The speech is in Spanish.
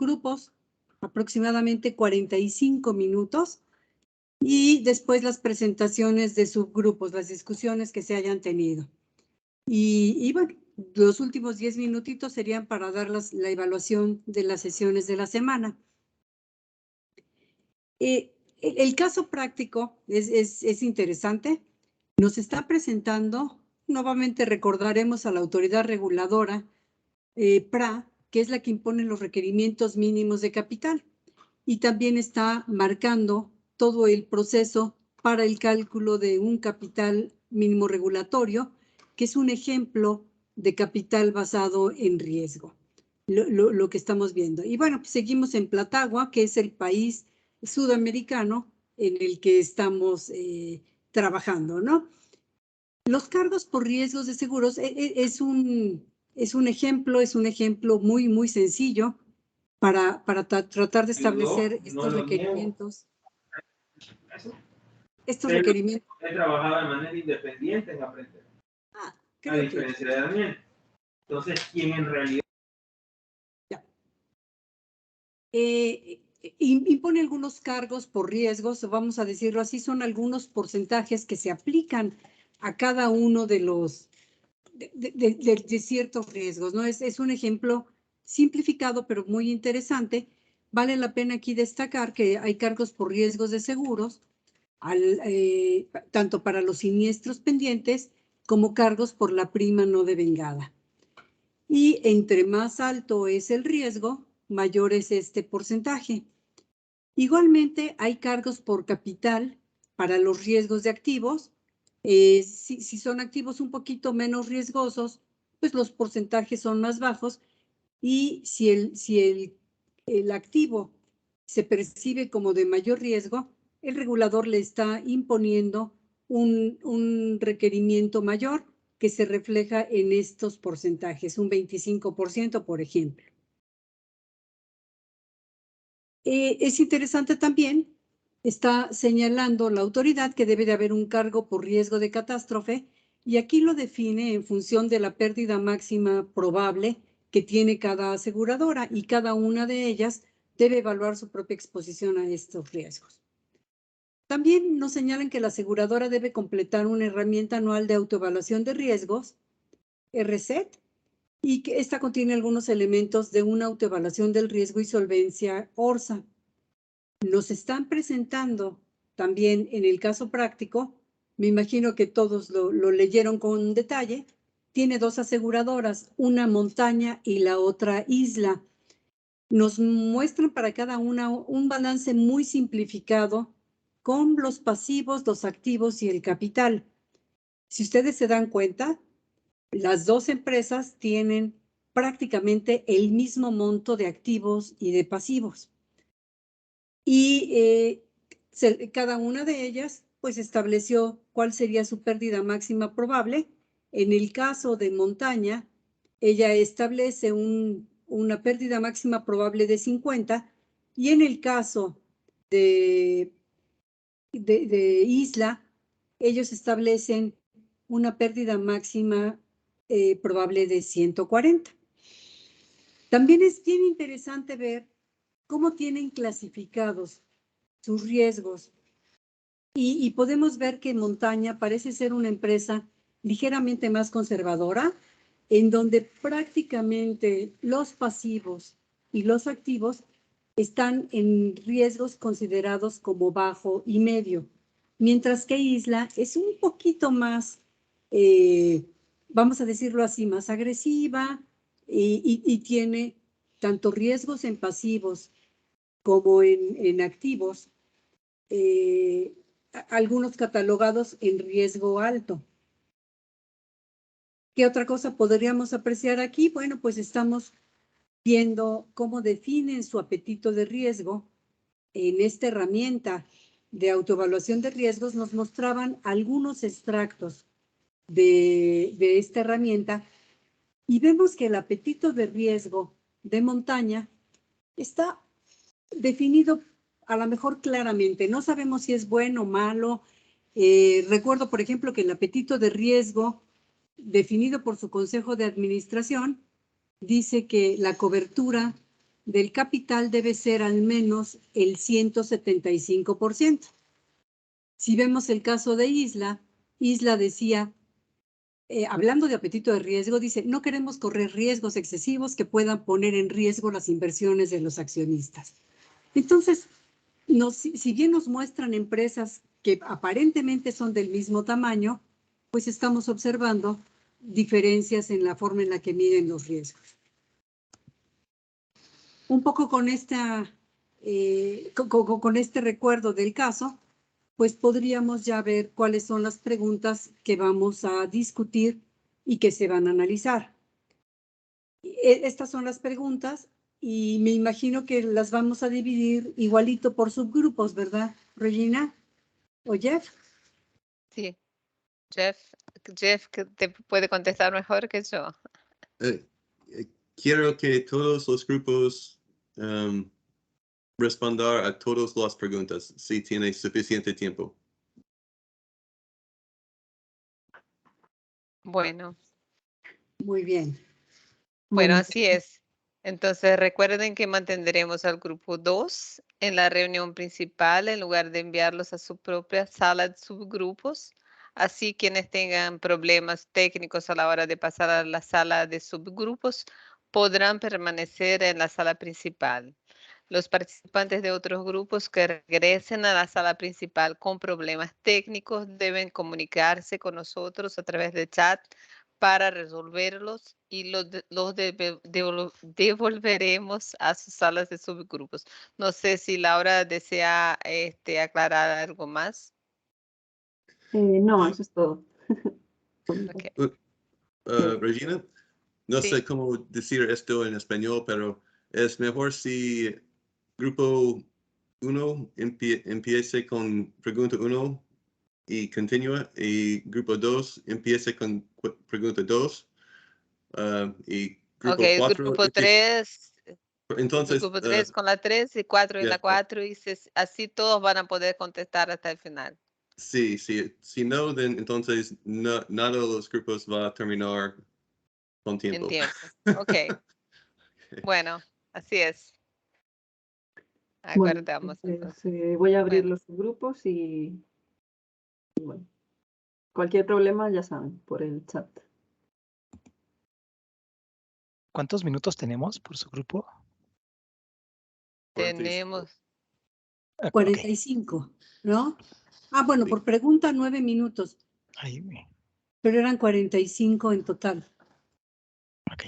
grupos, aproximadamente 45 minutos, y después las presentaciones de subgrupos, las discusiones que se hayan tenido. Y bueno, los últimos 10 minutitos serían para dar la evaluación de las sesiones de la semana. El caso práctico es interesante. Nos está presentando, nuevamente recordaremos a la autoridad reguladora, PRA, que es la que impone los requerimientos mínimos de capital, y también está marcando todo el proceso para el cálculo de un capital mínimo regulatorio, que es un ejemplo de capital basado en riesgo, lo que estamos viendo. Y bueno, pues seguimos en Platagua, que es el país sudamericano en el que estamos trabajando, ¿no? Los cargos por riesgos de seguros es un ejemplo muy, muy sencillo para tratar de establecer estos requerimientos. Estos requerimientos. He trabajado de manera independiente en aprender. A diferencia de Daniel. Entonces, ¿quién en realidad? Ya. Impone algunos cargos por riesgos, vamos a decirlo así, son algunos porcentajes que se aplican a cada uno de los de ciertos riesgos, ¿no? Es un ejemplo simplificado, pero muy interesante. Vale la pena aquí destacar que hay cargos por riesgos de seguros, tanto para los siniestros pendientes como cargos por la prima no devengada. Y entre más alto es el riesgo, mayor es este porcentaje. Igualmente, hay cargos por capital para los riesgos de activos. Si son activos un poquito menos riesgosos, pues los porcentajes son más bajos. Y si el activo se percibe como de mayor riesgo, el regulador le está imponiendo un requerimiento mayor que se refleja en estos porcentajes, un 25%, por ejemplo. Es interesante también, está señalando la autoridad que debe de haber un cargo por riesgo de catástrofe, y aquí lo define en función de la pérdida máxima probable que tiene cada aseguradora, y cada una de ellas debe evaluar su propia exposición a estos riesgos. También nos señalan que la aseguradora debe completar una herramienta anual de autoevaluación de riesgos, RCET, y que esta contiene algunos elementos de una autoevaluación del riesgo y solvencia, ORSA. Nos están presentando también en el caso práctico, me imagino que todos lo leyeron con detalle, tiene dos aseguradoras, una montaña y la otra isla. Nos muestran para cada una un balance muy simplificado con los pasivos, los activos y el capital. Si ustedes se dan cuenta, las dos empresas tienen prácticamente el mismo monto de activos y de pasivos. Y cada una de ellas pues estableció cuál sería su pérdida máxima probable. En el caso de montaña, ella establece una pérdida máxima probable de 50, y en el caso de isla, ellos establecen una pérdida máxima probable de 140. También es bien interesante ver cómo tienen clasificados sus riesgos. Y podemos ver que Montaña parece ser una empresa ligeramente más conservadora, en donde prácticamente los pasivos y los activos están en riesgos considerados como bajo y medio, mientras que Isla es un poquito más, vamos a decirlo así, más agresiva, y tiene tanto riesgos en pasivos como en activos, algunos catalogados en riesgo alto. ¿Qué otra cosa podríamos apreciar aquí? Bueno, pues estamos viendo cómo definen su apetito de riesgo. En esta herramienta de autoevaluación de riesgos nos mostraban algunos extractos de esta herramienta, y vemos que el apetito de riesgo de montaña está definido a lo mejor claramente. No sabemos si es bueno o malo. Recuerdo, por ejemplo, que el apetito de riesgo definido por su consejo de administración dice que la cobertura del capital debe ser al menos el 175%. Si vemos el caso de Isla decía, hablando de apetito de riesgo, dice, no queremos correr riesgos excesivos que puedan poner en riesgo las inversiones de los accionistas. Entonces, si bien nos muestran empresas que aparentemente son del mismo tamaño, pues estamos observando diferencias en la forma en la que miden los riesgos. Un poco con este recuerdo del caso, pues podríamos ya ver cuáles son las preguntas que vamos a discutir y que se van a analizar. Estas son las preguntas y me imagino que las vamos a dividir igualito por subgrupos, ¿verdad, Regina? ¿O Jeff? Sí, Jeff que te puede contestar mejor que yo. Quiero que todos los grupos responder a todas las preguntas, si tiene suficiente tiempo. Bueno. Muy bien. Bueno, así es. Entonces recuerden que mantendremos al grupo 2 en la reunión principal en lugar de enviarlos a su propia sala de subgrupos. Así quienes tengan problemas técnicos a la hora de pasar a la sala de subgrupos podrán permanecer en la sala principal. Los participantes de otros grupos que regresen a la sala principal con problemas técnicos deben comunicarse con nosotros a través de chat para resolverlos y los devolveremos a sus salas de subgrupos. No sé si Laura desea aclarar algo más. No, eso es todo. Okay. Regina, no Sí. sé cómo decir esto en español, pero es mejor si grupo 1 empiece con pregunta 1 y continúa, y grupo 2 empiece con pregunta 2, y grupo 4. Grupo 3. Entonces, Grupo 3 con la 3 y 4 en yeah, la 4 y así todos van a poder contestar hasta el final. Sí, si no, entonces nada de los grupos va a terminar con tiempo. En tiempo. Ok. Bueno, así es. Acordamos. Bueno, voy a abrir Bueno. los grupos y bueno, cualquier problema ya saben, por el chat. ¿Cuántos minutos tenemos por su grupo? Tenemos 45, ¿no? Ah, bueno, Sí. por pregunta 9 minutos. Ahí, Pero eran 45 en total. ok.